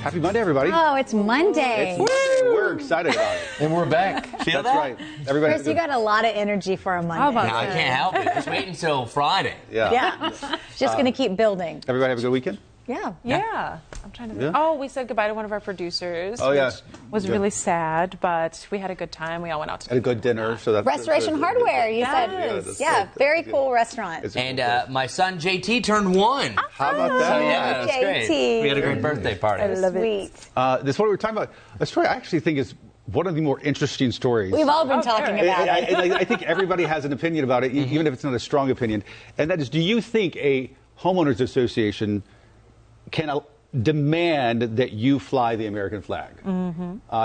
Happy Monday, everybody. Oh, it's Monday. It's Monday. We're excited about it. And we're back. Feel That's right. Everybody. Chris, you got a lot of energy for a Monday. How about I can't help it. Just wait until Friday. Yeah. Just going to keep building. Everybody have a good weekend? Yeah. I'm trying to think. Oh, we said goodbye to one of our producers. Oh, yeah. Which was really sad, but we had a good time. We all went out to Had a good dinner. So that's Restoration Hardware, you said. Yeah, very cool restaurant. And my son JT turned 1. How about that? Yeah, that's great. We had a great birthday party. I love it. This one we're talking about, a story I actually think is one of the more interesting stories. We've all been talking about it. I think everybody has an opinion about it, even if it's not a strong opinion. And that is, do you think a homeowners association can demand that you fly the American flag?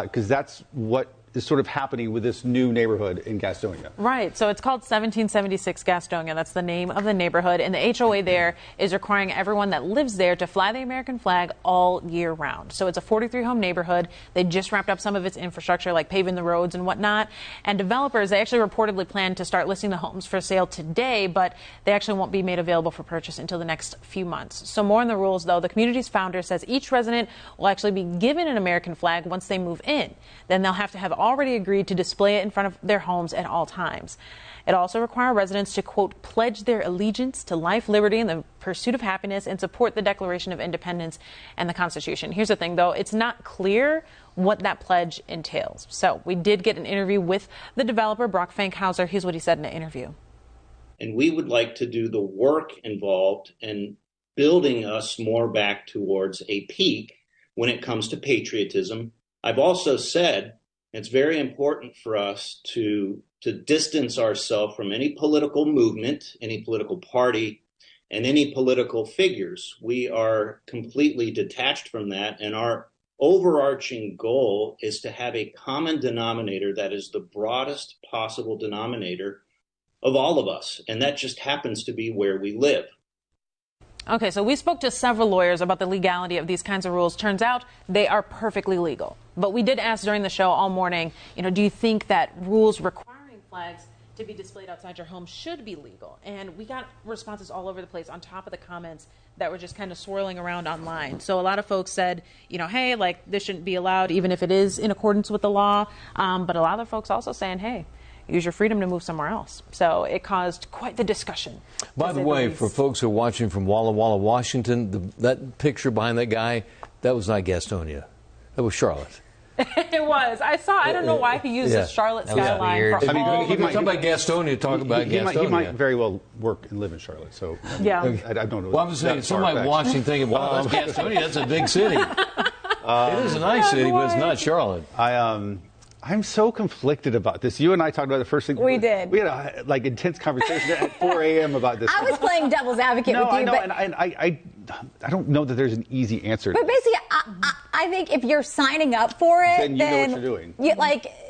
Because that's what is sort of happening with this new neighborhood in Gastonia. Right. So it's called 1776 Gastonia. That's the name of the neighborhood. And the HOA there is requiring everyone that lives there to fly the American flag all year round. So it's a 43-home neighborhood. They just wrapped up some of its infrastructure, like paving the roads and whatnot. And developers, they actually reportedly plan to start listing the homes for sale today, but they actually won't be made available for purchase until the next few months. So more on the rules, though. The community's founder says each resident will actually be given an American flag once they move in. Then they'll have to have already agreed to display it in front of their homes at all times. It also requires residents to, quote, pledge their allegiance to life, liberty, and the pursuit of happiness and support the Declaration of Independence and the Constitution. Here's the thing, though. It's not clear what that pledge entails. So we did get an interview with the developer, Brock Fankhauser. Here's what he said in an interview. And we would like to do the work involved in building us more back towards a peak when it comes to patriotism. I've also said it's very important for us to distance ourselves from any political movement, any political party, and any political figures. We are completely detached from that, and our overarching goal is to have a common denominator that is the broadest possible denominator of all of us, and that just happens to be where we live. Okay, so we spoke to several lawyers about the legality of these kinds of rules. Turns out they are perfectly legal. But we did ask during the show all morning, do you think that rules requiring flags to be displayed outside your home should be legal? And we got responses all over the place on top of the comments that were just kind of swirling around online. So a lot of folks said, hey, like this shouldn't be allowed, even if it is in accordance with the law. But a lot of folks also saying, hey, use your freedom to move somewhere else. So it caused quite the discussion. By the way, for folks who are watching from Walla Walla, Washington, that picture behind that guy, that was not Gastonia. That was Charlotte. It was. I don't know why he used the Charlotte skyline. Weird. For all he might talk about Gastonia, talk about Gastonia. He might very well work and live in Charlotte. So I don't know. Well, I'm just saying, somebody watching thinking, wow, that's Gastonia, that's a big city. It is a nice city, but it's not Charlotte. I'm so conflicted about this. You and I talked about the first thing. We did. We had a intense conversation at 4 a.m. about this. I was playing devil's advocate with you. I know, and I don't know that there's an easy answer. But basically, I think if you're signing up for it, then you know what you're doing.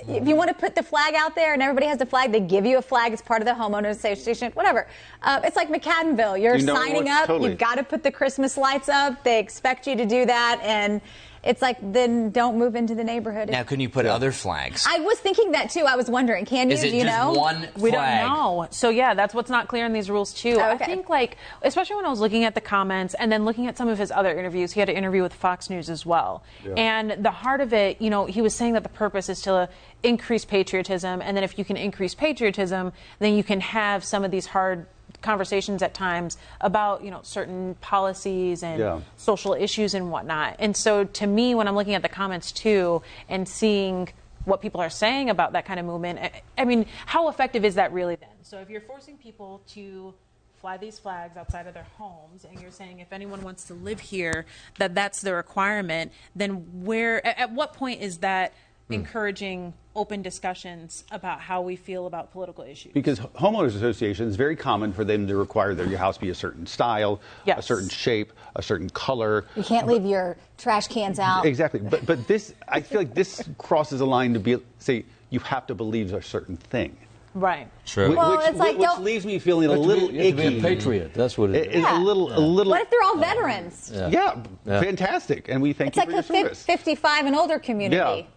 If you want to put the flag out there and everybody has the flag, they give you a flag as part of the homeowners association, whatever. It's like McAdenville. You're signing up. Totally. You've got to put the Christmas lights up. They expect you to do that, and it's like, then don't move into the neighborhood. Now, can you put other flags? I was thinking that, too. I was wondering, can you? Is it do you just know? one flag? We don't know. So, yeah, that's what's not clear in these rules, too. Oh, okay. I think, especially when I was looking at the comments and then looking at some of his other interviews, he had an interview with Fox News as well. Yeah. And the heart of it, he was saying that the purpose is to increase patriotism. And then if you can increase patriotism, then you can have some of these hard conversations at times about certain policies and social issues and whatnot. And so to me, when I'm looking at the comments too and seeing what people are saying about that kind of movement, I mean, how effective is that really then? So if you're forcing people to fly these flags outside of their homes and you're saying if anyone wants to live here that's the requirement, then at what point is that encouraging open discussions about how we feel about political issues? Because homeowners associations, it's very common for them to require that your house be a certain style, a certain shape, a certain color. You can't leave your trash cans out. Exactly. But this, I feel like this crosses a line to say you have to believe a certain thing. Right. True. Well, it's like, which leaves me feeling a little icky. You have to be a patriot. That's what it is. It's a little. What if they're all veterans? Yeah, fantastic. And we thank you for your service. It's like the 55 and older community.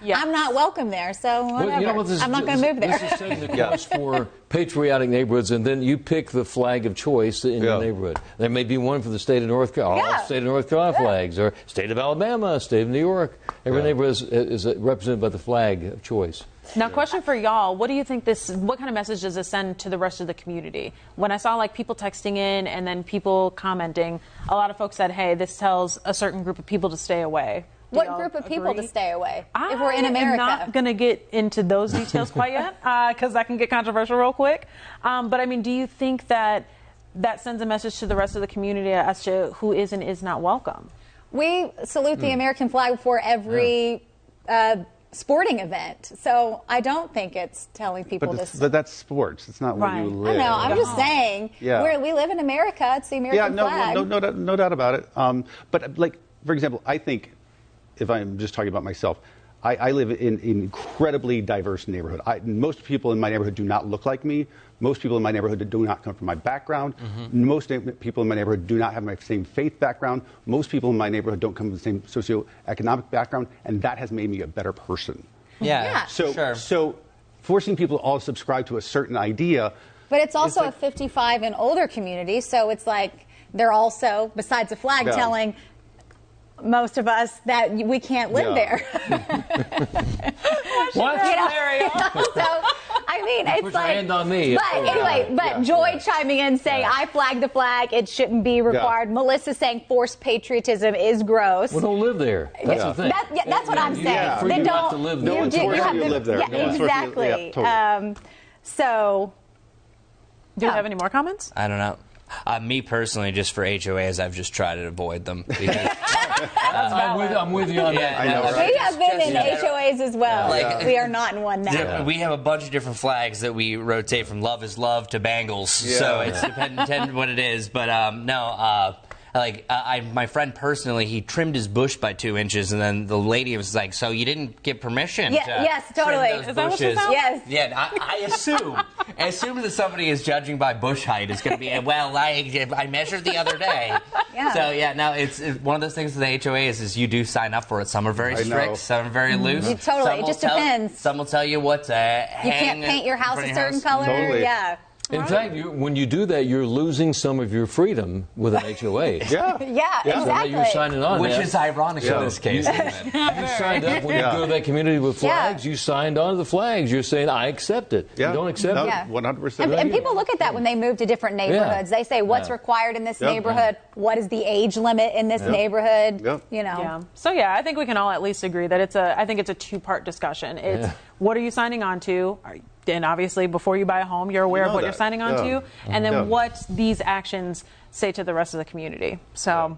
Yeah. I'm not welcome there, so whatever. Well, you know what, I'm not going to move there. This is setting the course for patriotic neighborhoods, and then you pick the flag of choice in your neighborhood. There may be one for the state of North Carolina, all state of North Carolina flags, or state of Alabama, state of New York. Every neighborhood is represented by the flag of choice. Now, question for y'all. What do you think what kind of message does this send to the rest of the community? When I saw like people texting in and then people commenting, a lot of folks said, hey, this tells a certain group of people to stay away. What group of people to stay away if we're in America? I'm not going to get into those details quite yet because that can get controversial real quick. But I mean, do you think that sends a message to the rest of the community as to who is and is not welcome? We salute the American flag before every sporting event, so I don't think it's telling people this. But that's sports. It's not where you live. I know. I'm just saying. We live in America. It's the American flag. No doubt about it. But like, for example, I think, if I'm just talking about myself, I live in an incredibly diverse neighborhood. Most people in my neighborhood do not look like me. Most people in my neighborhood do not come from my background. Most people in my neighborhood do not have my same faith background. Most people in my neighborhood don't come from the same socioeconomic background, and that has made me a better person. Yeah. So forcing people to all subscribe to a certain idea. But it's also a 55 and older community, so it's like they're also, besides the flag, telling most of us that we can't live there. What? So, I mean, it's Put like. your hand on me. But anyway, Joy chiming in saying, I flag the flag, it shouldn't be required. Melissa saying forced patriotism is gross. Well, don't live there. That's the thing. That's what I'm saying. Then don't to live there. No one's forcing you to live there. Yeah, exactly. So. Do you have any more comments? I don't know. Me personally, just for HOAs, I've just tried to avoid them. I'm with you on that. I know, right? We have been in HOAs as well. We are not in one now. We have a bunch of different flags that we rotate from love is love to bangles. So it's dependent what it is. But my friend personally, he trimmed his bush by 2 inches, and then the lady was like, "So you didn't get permission?" Yes, totally. Is that what you found? Yes. Yeah, I assume that somebody is judging by bush height is going to be, well, I measured the other day. So it's one of those things with the HOAs is you do sign up for it. Some are very strict, some are very loose. Totally, it just depends. Some will tell you what to hang. You can't paint your house a certain color. Totally. Yeah. In fact, when you do that, you're losing some of your freedom with an HOA. Exactly. You're signing on, which is ironic in this case. You signed up when you go to that community with flags. You signed on to the flags. You're saying, I accept it. You don't accept it. 100%. And people look at that when they move to different neighborhoods. They say, what's required in this neighborhood? What is the age limit in this neighborhood? You know. Yeah. So I think we can all at least agree that I think it's a two-part discussion. It's what are you signing on to? And obviously, before you buy a home, you're aware of what you're signing on to. And then what these actions say to the rest of the community. So,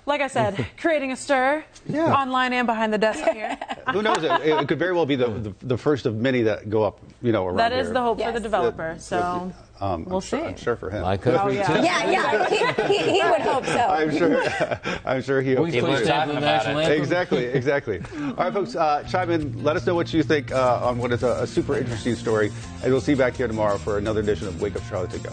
like I said, creating a stir online and behind the desk here. Who knows? It could very well be the first of many that go up, around That is here. the hope for the developer. So we'll see. I'm sure for him. My country, too. He would hope so. I'm sure he hopes We so. stand for the national anthem. Exactly. All right, folks, chime in. Let us know what you think on what is a super interesting story. And we'll see you back here tomorrow for another edition of Wake Up Charlotte to Go.